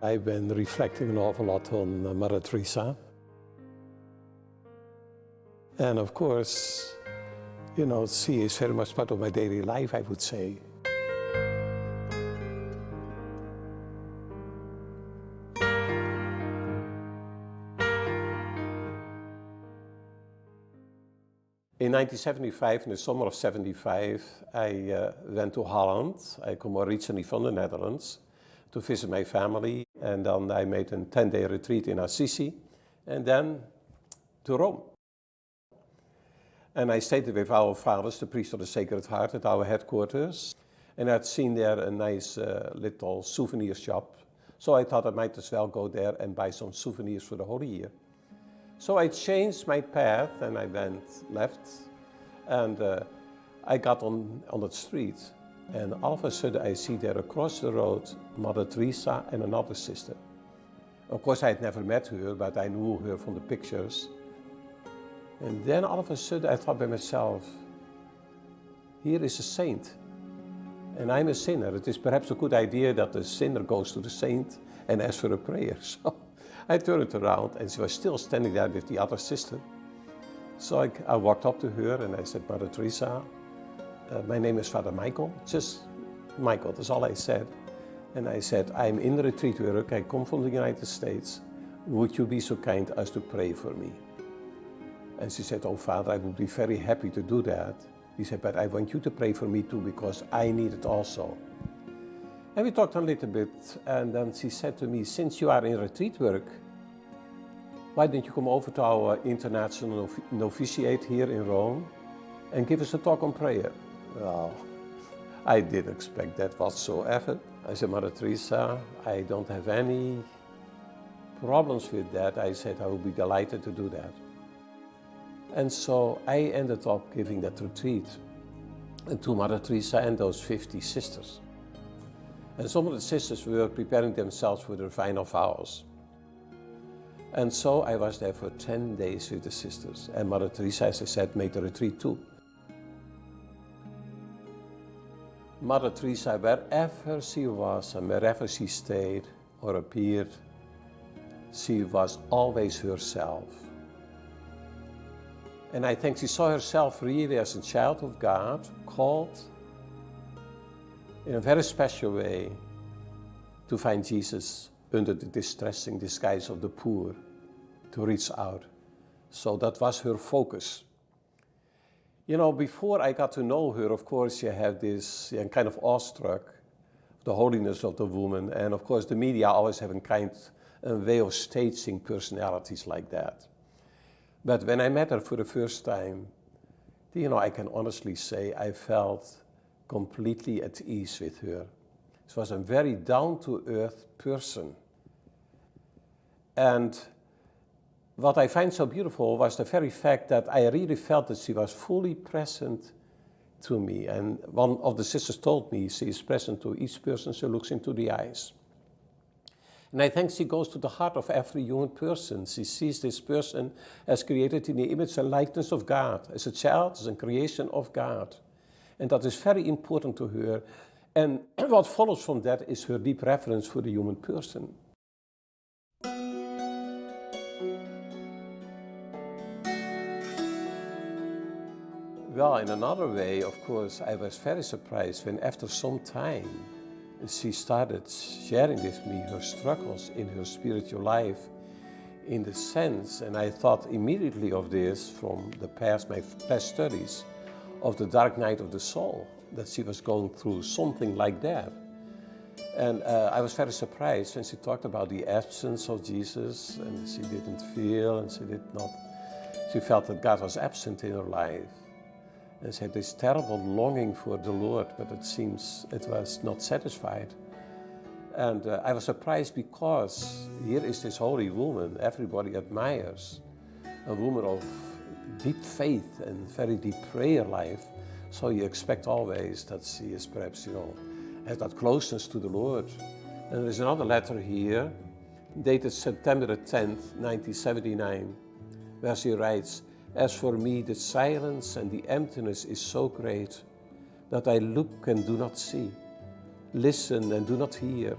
I've been reflecting an awful lot on Mother Teresa. And of course, you know, she is very much part of my daily life, I would say. In 1975, in the summer of 75, I went to Holland. I come originally from the Netherlands to visit my family. And then I made a 10-day retreat in Assisi and then to Rome. And I stayed with our fathers, the priest of the Sacred Heart, at our headquarters. And I'd seen there a nice little souvenir shop. So I thought I might as well go there and buy some souvenirs for the Holy Year. So I changed my path and I went left. And I got on the street. And all of a sudden I see there across the road Mother Teresa and another sister. Of course I had never met her, but I knew her from the pictures. And then all of a sudden I thought by myself, here is a saint. And I'm a sinner. It is perhaps a good idea that the sinner goes to the saint and asks for a prayer. So I turned around and she was still standing there with the other sister. So I walked up to her and I said, Mother Teresa, my name is Father Michael, just Michael, that's all I said. And I said, I'm in retreat work, I come from the United States. Would you be so kind as to pray for me? And she said, oh Father, I would be very happy to do that. He said, but I want you to pray for me too, because I need it also. And we talked a little bit, and then she said to me, since you are in retreat work, why don't you come over to our international novitiate here in Rome and give us a talk on prayer? Well, I didn't expect that whatsoever. I said, Mother Teresa, I don't have any problems with that. I said, I will be delighted to do that. And so I ended up giving that retreat to Mother Teresa and those 50 sisters. And some of the sisters were preparing themselves for the final vows. And so I was there for 10 days with the sisters. And Mother Teresa, as I said, made the retreat too. Mother Teresa, wherever she was and wherever she stayed or appeared, she was always herself. And I think she saw herself really as a child of God, called in a very special way to find Jesus under the distressing disguise of the poor, to reach out. So that was her focus. You know, before I got to know her, of course, you have this kind of awestruck, the holiness of the woman. And of course, the media always have a way of staging personalities like that. But when I met her for the first time, you know, I can honestly say I felt completely at ease with her. She was a very down-to-earth person. And what I find so beautiful was the very fact that I really felt that she was fully present to me. And one of the sisters told me she is present to each person she looks into the eyes. And I think she goes to the heart of every human person. She sees this person as created in the image and likeness of God, as a child, as a creation of God. And that is very important to her. And what follows from that is her deep reverence for the human person. Well, in another way, of course, I was very surprised when after some time she started sharing with me her struggles in her spiritual life in the sense, and I thought immediately of this from the past, my past studies, of the dark night of the soul, that she was going through something like that. And I was very surprised when she talked about the absence of Jesus, and she didn't feel, and she felt that God was absent in her life. And she had this terrible longing for the Lord, but it seems it was not satisfied. And I was surprised because here is this holy woman everybody admires, a woman of deep faith and very deep prayer life. So you expect always that she is perhaps, you know, has that closeness to the Lord. And there's another letter here, dated September the 10th, 1979, where she writes, as for me, the silence and the emptiness is so great that I look and do not see, listen and do not hear.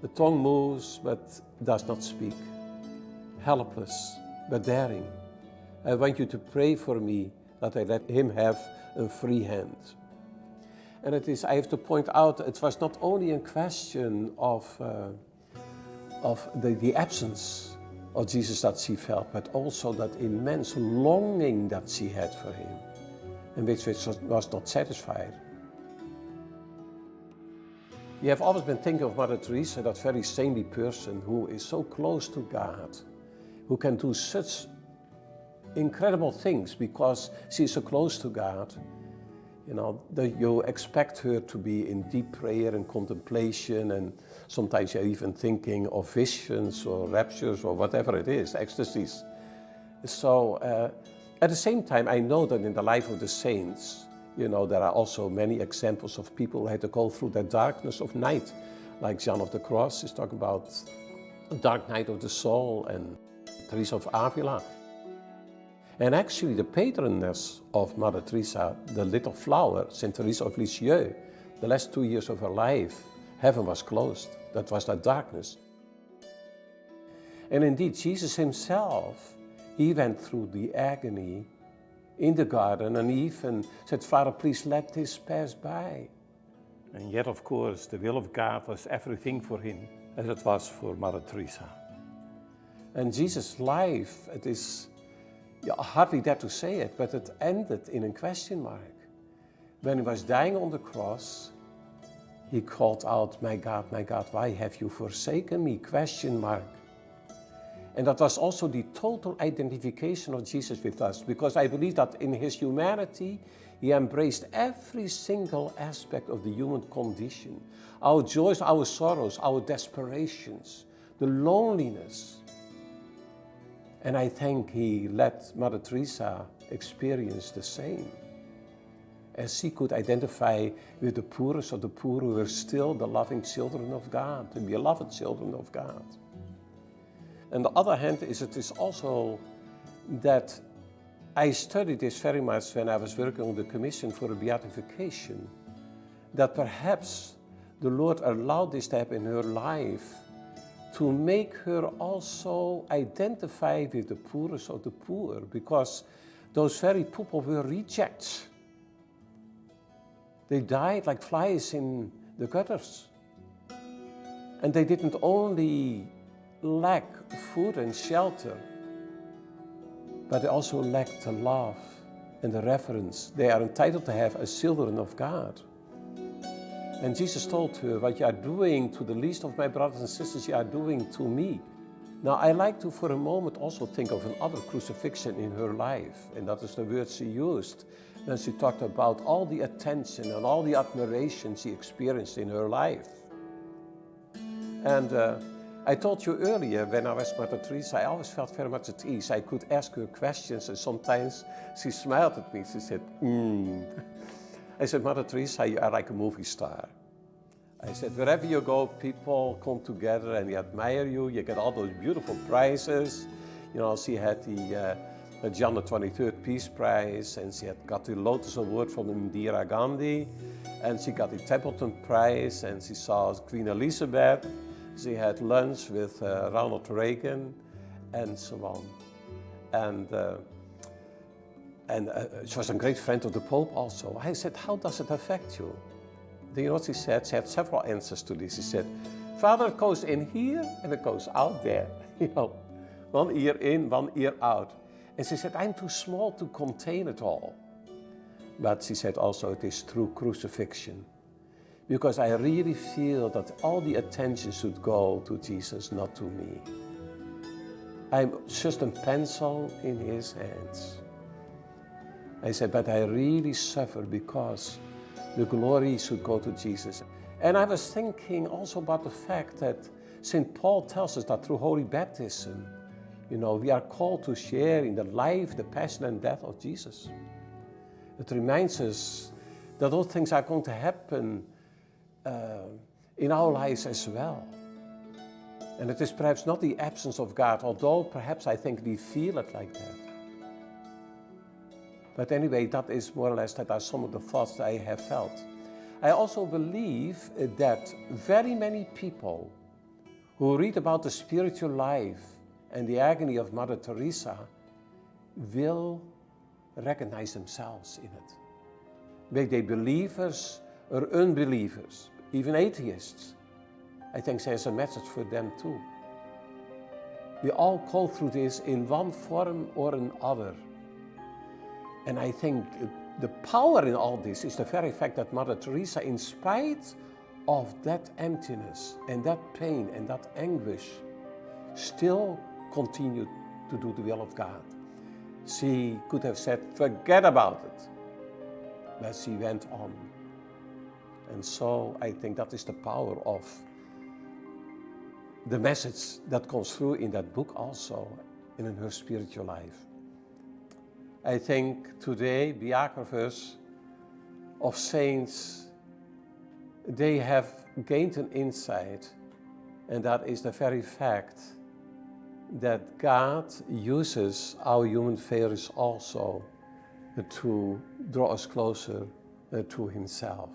The tongue moves but does not speak. Helpless but daring. I want you to pray for me that I let him have a free hand. And I have to point out, it was not only a question of the absence of Jesus that she felt, but also that immense longing that she had for him, and which was not satisfied. You have always been thinking of Mother Teresa, that very saintly person who is so close to God, who can do such incredible things because she's so close to God. You know, you expect her to be in deep prayer and contemplation, and sometimes you're even thinking of visions or raptures or whatever it is, ecstasies. So at the same time, I know that in the life of the saints, you know, there are also many examples of people who had to go through that darkness of night, like John of the Cross is talking about a dark night of the soul, and Teresa of Avila. And actually the patroness of Mother Teresa, the little flower, Saint Teresa of Lisieux, the last 2 years of her life, heaven was closed. That was that darkness. And indeed, Jesus himself, he went through the agony in the garden and even said, Father, please let this pass by. And yet, of course, the will of God was everything for him, as it was for Mother Teresa. And Jesus' life, it is, you hardly dare to say it, but it ended in a question mark. When he was dying on the cross, he called out, my God, why have you forsaken me? Question mark. And that was also the total identification of Jesus with us, because I believe that in his humanity, he embraced every single aspect of the human condition. Our joys, our sorrows, our desperations, the loneliness. And I think he let Mother Teresa experience the same. As she could identify with the poorest of the poor, who were still the loving children of God, the beloved children of God. On the other hand, it is also that I studied this very much when I was working on the commission for a beatification, that perhaps the Lord allowed this to happen in her life to make her also identify with the poorest of the poor, because those very people were rejects. They died like flies in the gutters. And they didn't only lack food and shelter, but they also lacked the love and the reverence they are entitled to have as children of God. And Jesus told her, what you are doing to the least of my brothers and sisters, you are doing to me. Now, I like to for a moment also think of another crucifixion in her life, and that is the word she used when she talked about all the attention and all the admiration she experienced in her life. And I told you earlier, when I was Mother Teresa, I always felt very much at ease. I could ask her questions, and sometimes she smiled at me. She said, I said, Mother Teresa, you are like a movie star. I said, wherever you go, people come together and they admire you. You get all those beautiful prizes. You know, she had the John the 23rd Peace Prize, and she had got the Lotus Award from Indira Gandhi, and she got the Templeton Prize, and she saw Queen Elizabeth. She had lunch with Ronald Reagan, and so on. And she was a great friend of the Pope also. I said, how does it affect you? Do you know what she said? She had several answers to this. She said, Father, it goes in here and it goes out there. You know, one ear in, one ear out. And she said, I'm too small to contain it all. But she said also, it is through crucifixion. Because I really feel that all the attention should go to Jesus, not to me. I'm just a pencil in his hands. I said, but I really suffer because the glory should go to Jesus. And I was thinking also about the fact that St. Paul tells us that through holy baptism, you know, we are called to share in the life, the passion and death of Jesus. It reminds us that those things are going to happen in our lives as well. And it is perhaps not the absence of God, although perhaps I think we feel it like that. But anyway, that is more or less, that are some of the thoughts that I have felt. I also believe that very many people who read about the spiritual life and the agony of Mother Teresa will recognize themselves in it. Be they believers or unbelievers, even atheists. I think there's a message for them too. We all go through this in one form or another. And I think the power in all this is the very fact that Mother Teresa, in spite of that emptiness and that pain and that anguish, still continued to do the will of God. She could have said, forget about it. But she went on. And so I think that is the power of the message that comes through in that book also, and in her spiritual life. I think today biographers of saints, they have gained an insight, and that is the very fact that God uses our human failures also to draw us closer to Himself.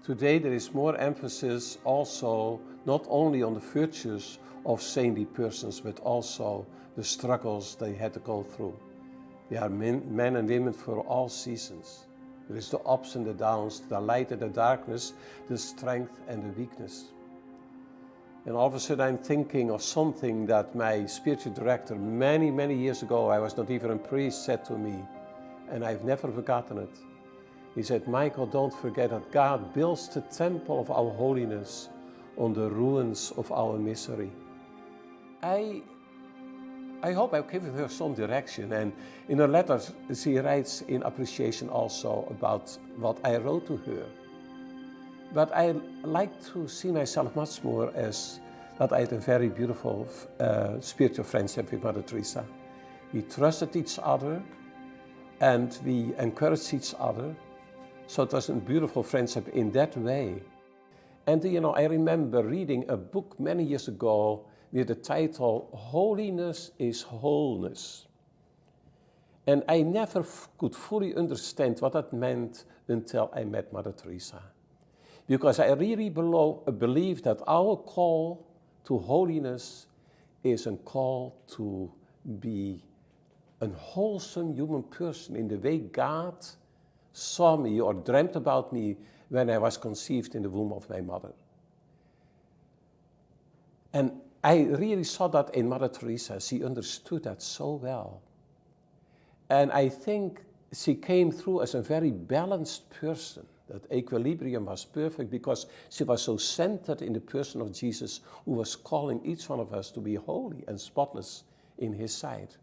Today there is more emphasis also not only on the virtues of saintly persons, but also the struggles they had to go through. They are men and women for all seasons. There is the ups and the downs, the light and the darkness, the strength and the weakness. And all of a sudden I'm thinking of something that my spiritual director many, many years ago, I was not even a priest, said to me, and I've never forgotten it. He said, Michael, don't forget that God builds the temple of our holiness on the ruins of our misery. I hope I've given her some direction, and in her letters she writes in appreciation also about what I wrote to her. But I like to see myself much more as that I had a very beautiful spiritual friendship with Mother Teresa. We trusted each other and we encouraged each other. So it was a beautiful friendship in that way. And I remember reading a book many years ago with the title, Holiness is Wholeness. And I never could fully understand what that meant until I met Mother Teresa. Because I really believe that our call to holiness is a call to be a wholesome human person in the way God saw me or dreamt about me when I was conceived in the womb of my mother. And I really saw that in Mother Teresa. She understood that so well. And I think she came through as a very balanced person. That equilibrium was perfect because she was so centered in the person of Jesus, who was calling each one of us to be holy and spotless in His sight.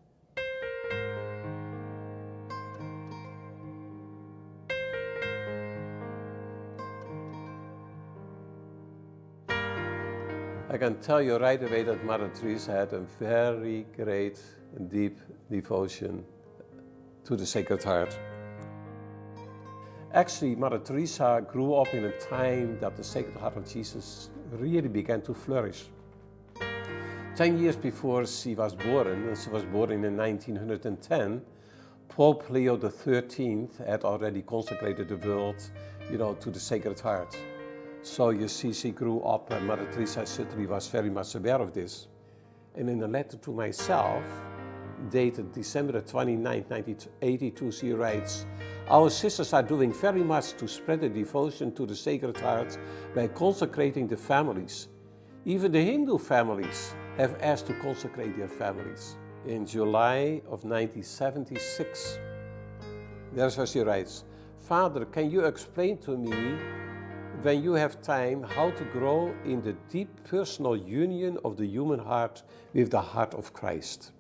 I can tell you right away that Mother Teresa had a very great and deep devotion to the Sacred Heart. Actually, Mother Teresa grew up in a time that the Sacred Heart of Jesus really began to flourish. 10 years before she was born, and she was born in 1910, Pope Leo XIII had already consecrated the world, to the Sacred Heart. So you see, she grew up, and Mother Teresa certainly was very much aware of this. And in a letter to myself, dated December 29, 1982, she writes, our sisters are doing very much to spread the devotion to the Sacred Heart by consecrating the families. Even the Hindu families have asked to consecrate their families. In July of 1976, there's where she writes, Father, can you explain to me, when you have time, how to grow in the deep personal union of the human heart with the heart of Christ?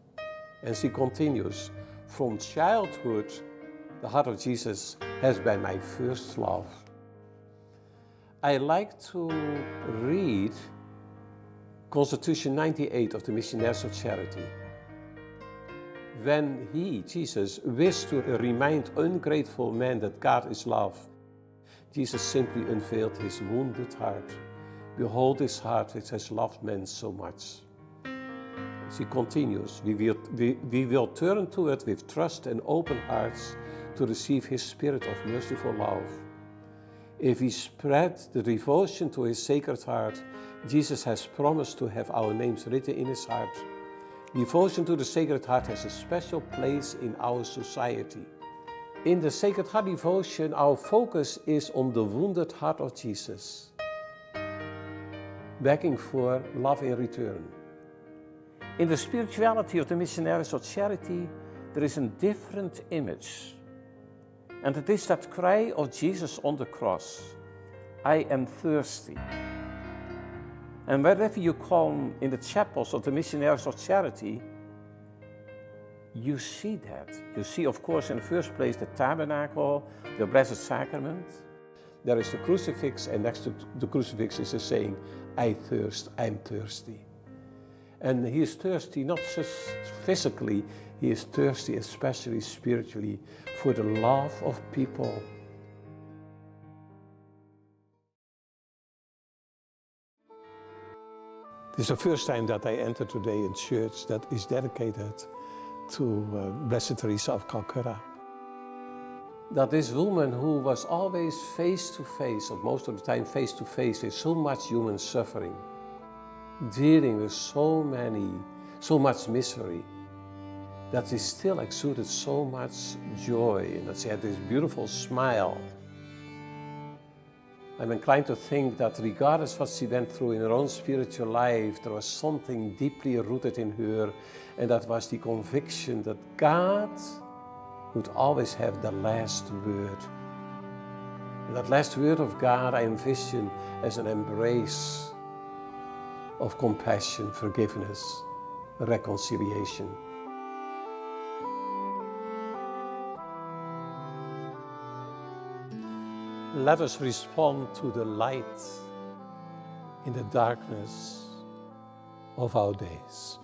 And she continues, from childhood, the heart of Jesus has been my first love. I like to read Constitution 98 of the Missionaries of Charity. When He, Jesus, wished to remind ungrateful men that God is love, Jesus simply unveiled His wounded heart. Behold His heart which has loved men so much. She continues, we will turn to it with trust and open hearts to receive His spirit of merciful love. If we spread the devotion to his Sacred Heart, Jesus has promised to have our names written in his heart. Devotion to the Sacred Heart has a special place in our society. In the Sacred Heart devotion, our focus is on the wounded heart of Jesus, begging for love in return. In the spirituality of the Missionaries of Charity, there is a different image. And it is that cry of Jesus on the cross, I am thirsty. And wherever you come in the chapels of the Missionaries of Charity, you see that. You see, of course, in the first place, the tabernacle, the Blessed Sacrament. There is the crucifix, and next to the crucifix is a saying, I thirst, I'm thirsty. And he is thirsty not just physically, he is thirsty especially spiritually for the love of people. This is the first time that I enter today a church that is dedicated to Blessed Teresa of Calcutta. That this woman who was always face to face, or most of the time face to face, with so much human suffering, dealing with so much misery, that she still exuded so much joy, and that she had this beautiful smile. I'm inclined to think that regardless what she went through in her own spiritual life, there was something deeply rooted in her, and that was the conviction that God would always have the last word. And that last word of God I envision as an embrace of compassion, forgiveness, reconciliation. Let us respond to the light in the darkness of our days.